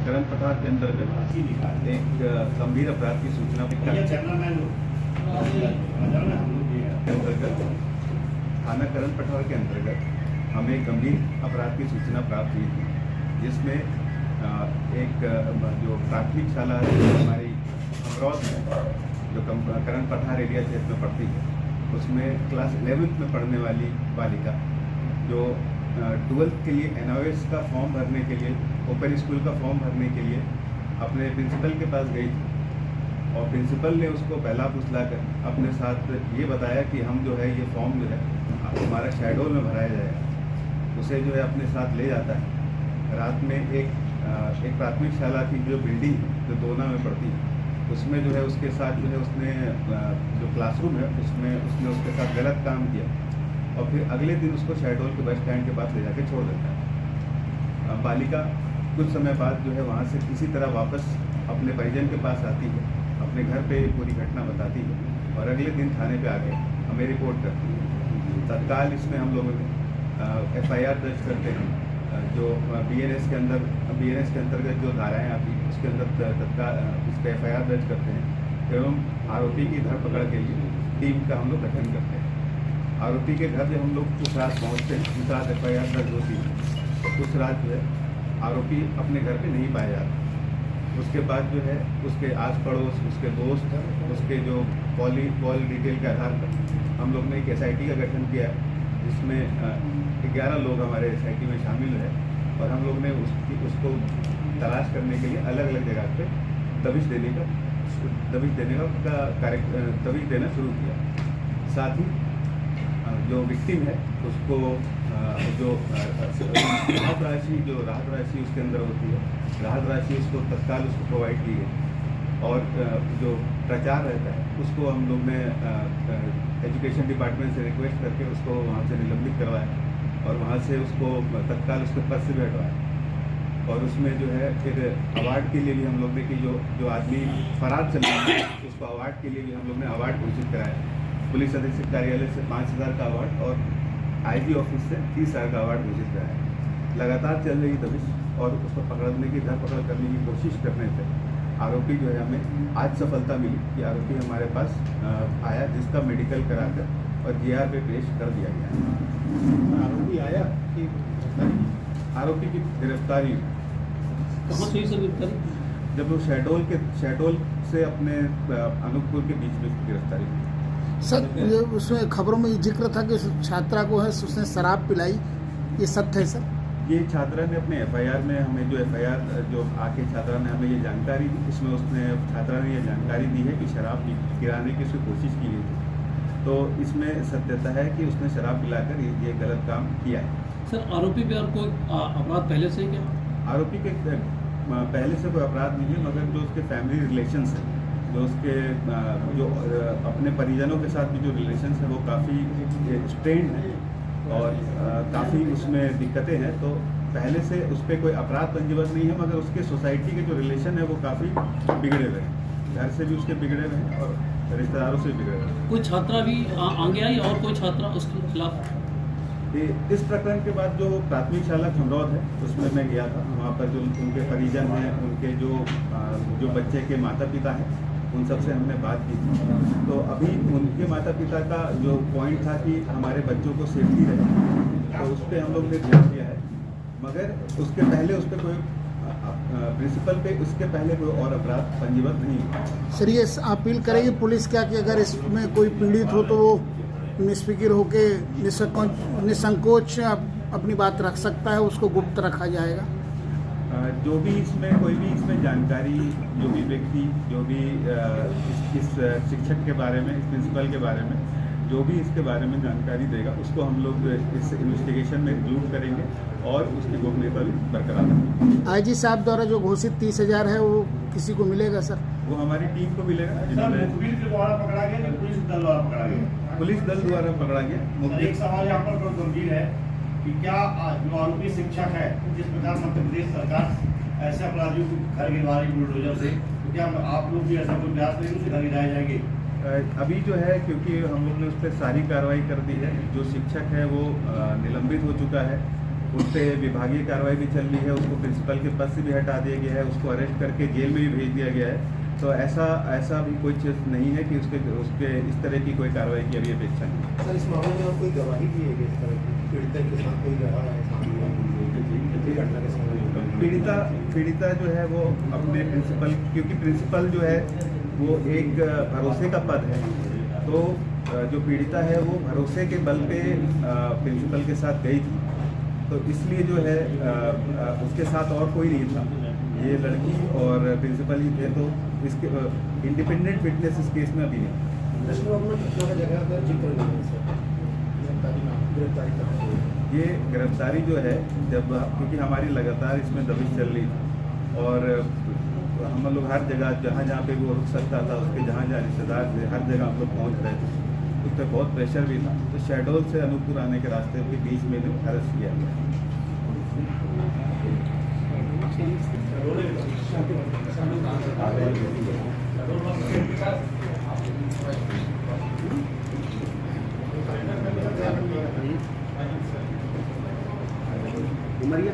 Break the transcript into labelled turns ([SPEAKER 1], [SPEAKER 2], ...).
[SPEAKER 1] करण पठार के अंतर्गत एक गंभीर अपराध की सूचना के अंतर्गत थाना करण पठार के अंतर्गत हमें गंभीर अपराध की सूचना प्राप्त हुई थी, जिसमें एक जो प्राथमिक शाला हमारी अमरौद में जो करण पठार एरिया क्षेत्र में पढ़ती है, उसमें क्लास 11th में पढ़ने वाली बालिका जो 12th के लिए NOS का फॉर्म भरने के लिए, ओपन स्कूल का फॉर्म भरने के लिए अपने प्रिंसिपल के पास गई थी और प्रिंसिपल ने उसको पहला फुसलाकर अपने साथ ये बताया कि हम जो है ये फॉर्म जो है हमारा शैडोल में भराया जाएगा। उसे जो है अपने साथ ले जाता है। रात में एक प्राथमिक शाला की जो बिल्डिंग जो दोना में पड़ती है, उसमें जो है उसके साथ जो है उसने जो क्लासरूम है उसमें उसने उसके साथ गलत काम किया और फिर अगले दिन उसको शहडोल के बस स्टैंड के पास ले जाके छोड़ देता है। बालिका कुछ समय बाद जो है वहाँ से किसी तरह वापस अपने परिजन के पास आती है, अपने घर पे पूरी घटना बताती है और अगले दिन थाने पे आके हमें रिपोर्ट करती है। तत्काल इसमें हम लोगों ने FIR दर्ज करते हैं, जो BNS के अंतर्गत जो धाराएँ आती हैं उसके अंदर तत्काल इस पर FIR दर्ज करते हैं एवं आरोपी की धरपकड़ के लिए टीम का हम लोग गठन करते हैं। आरोपी के घर जब हम लोग उस रात पहुँचते हैं, जिस रात FIR दर्ज होती है, उस रात जो है आरोपी अपने घर पे नहीं पाया जाता। उसके बाद जो है उसके आस पड़ोस, उसके दोस्त, उसके जो कॉल डिटेल के आधार पर हम लोग ने एक SIT का गठन किया है, जिसमें 11 लोग हमारे SIT में शामिल हैं और हम लोग ने उसको तलाश करने के लिए अलग अलग जगह पे दबिश देना शुरू किया। साथ ही जो विक्टिम है उसको जो राहत राशि उसके अंदर होती है, राहत राशि उसको तत्काल उसको प्रोवाइड की है और जो प्रचार रहता है उसको हम लोग ने एजुकेशन डिपार्टमेंट से रिक्वेस्ट करके उसको वहाँ से निलंबित करवाया और वहाँ से उसको तत्काल उसके पद से भी हटवाया। और उसमें जो है फिर अवार्ड के लिए भी हम लोग ने कि जो आदमी फरार चल रहा है उसको अवार्ड के लिए भी हम लोग ने अवार्ड घोषित कराया। पुलिस अधीक्षक कार्यालय से 5,000 का अवार्ड और IG ऑफिस से 30,000 का अवार्ड घोषित कराया। लगातार चल रही दबिश और उसको पकड़ने की धरपकड़ करने की कोशिश करने से आरोपी जो है हमें आज सफलता मिली कि आरोपी हमारे पास आया, जिसका मेडिकल कराकर और GR पे पेश कर दिया गया।
[SPEAKER 2] आरोपी आया कि
[SPEAKER 1] आरोपी की गिरफ्तारी
[SPEAKER 2] कहाँ से हुई सर गिरफ्तारी?
[SPEAKER 1] जब वो शहडोल से अपने अनूपपुर के बीच में गिरफ्तारी हुई।
[SPEAKER 3] सर ये उसमें खबरों में जिक्र था कि उस छात्रा को है उसने शराब पिलाई, ये सत्य है सर?
[SPEAKER 1] ये छात्रा ने अपने FIR में हमें जो FIR जो आके छात्रा ने हमें ये जानकारी दी, इसमें उसने छात्रा ने ये जानकारी दी है कि शराब गिराने की उसकी कोशिश की गई थी। तो इसमें सत्यता है कि उसने शराब पिलाकर ये गलत काम किया है।
[SPEAKER 2] सर आरोपी पे और कोई अपराध पहले से ही क्या?
[SPEAKER 1] आरोपी के पहले से कोई अपराध नहीं है, मगर जो उसके फैमिली रिलेशंस है, जो उसके जो अपने परिजनों के साथ भी जो रिलेशंस है वो काफ़ी स्ट्रेंड है और काफ़ी उसमें दिक्कतें हैं। तो पहले से उस पर कोई अपराध पंजीबद्ध नहीं है, मगर उसके सोसाइटी के जो रिलेशन है वो काफ़ी बिगड़े हुए हैं, घर से भी उसके बिगड़े हुए हैं और रिश्तेदारों से भी बिगड़े हुए हैं।
[SPEAKER 2] कोई छात्रा भी आगे आई और कोई छात्रा उसके खिलाफ?
[SPEAKER 1] इस प्रकरण के बाद जो प्राथमिक शाला खमरौद है उसमें मैं गया था, वहाँ पर जो उनके परिजन हैं, उनके जो बच्चे के माता पिता हैं, उन सब से हमने बात की थी। तो अभी उनके माता पिता का जो पॉइंट था कि हमारे बच्चों को सेफ्टी रहे, तो उस पर हम लोग ने ध्यान दिया है, मगर उसके पहले उस पर कोई प्रिंसिपल पे उसके पहले कोई और अपराध पंजीबद्ध नहीं हुआ।
[SPEAKER 3] सर ये अपील करेगी पुलिस क्या कि अगर इसमें कोई पीड़ित हो तो वो निष्फिक्र होके निसंकोच अपनी बात रख सकता है, उसको गुप्त रखा जाएगा।
[SPEAKER 1] जो भी इसमें कोई भी इसमें जानकारी, जो भी व्यक्ति जो भी इस शिक्षक के बारे में, इस प्रिंसिपल के बारे में जो भी इसके बारे में जानकारी देगा, उसको हम लोग इस इन्वेस्टिगेशन में इंक्लूड करेंगे और उसकी गोपनीयता भी बरकरार रखेंगे।
[SPEAKER 3] IG साहब द्वारा जो घोषित 30,000 है वो किसी को मिलेगा सर?
[SPEAKER 1] वो हमारी टीम को मिलेगा।
[SPEAKER 4] पुलिस द्वारा पकड़ा गया कि पुलिस दल द्वारा पकड़ा गया?
[SPEAKER 1] पुलिस दल द्वारा पकड़ा गया।
[SPEAKER 4] एक सवाल यहाँ पर बहुत गंभीर है कि क्या जो आरोपी शिक्षक है, जिस प्रकार मध्य प्रदेश सरकार ऐसे अपराधियों को घर गिरवा रही बुलडोजर से, तो क्या आप लोग भी ऐसा कोई प्रयास नहीं उसे घर गिराए जाएंगे?
[SPEAKER 1] अभी जो है क्योंकि हम लोग ने उस पर सारी कार्रवाई कर दी है, जो शिक्षक है वो निलंबित हो चुका है उस पर विभागीय कार्रवाई भी चल रही है, उसको प्रिंसिपल के पद से भी हटा दिया गया है, उसको अरेस्ट करके जेल में भी भेज दिया गया है। तो ऐसा भी कोई चीज़ नहीं है कि उसके इस तरह की कोई कार्रवाई की अभी अपेक्षा नहीं है।
[SPEAKER 5] सर, इस मामले में आप कोई गवाही दी है कि इस तरह की पीड़िता के साथ कोई रहा है घटना के समय?
[SPEAKER 1] पीड़िता जो है वो अपने प्रिंसिपल, क्योंकि प्रिंसिपल जो है वो एक भरोसे का पद है, तो जो पीड़िता है वो भरोसे के बल पे प्रिंसिपल के साथ गई थी, तो इसलिए जो है उसके साथ और कोई नहीं था, ये लड़की और प्रिंसिपल ही थे, तो इसके इंडिपेंडेंट विटनेस इस केस में अभी नहीं।
[SPEAKER 5] घटना का जगह का जिक्र नहीं है सर, गिरफ्तारी करते हुए।
[SPEAKER 1] ये गिरफ्तारी जो है जब, क्योंकि हमारी लगातार इसमें दबिश चल रही थी और हम लोग हर जगह जहाँ पे वो रुक सकता था, उसके जहाँ रिश्तेदार थे, हर जगह हम लोग पहुँच रहे थे, उस पर बहुत प्रेशर भी था, तो शहडोल से अनूपपुर आने के रास्ते के बीच में अरेस्ट किया गया।
[SPEAKER 5] उमरिया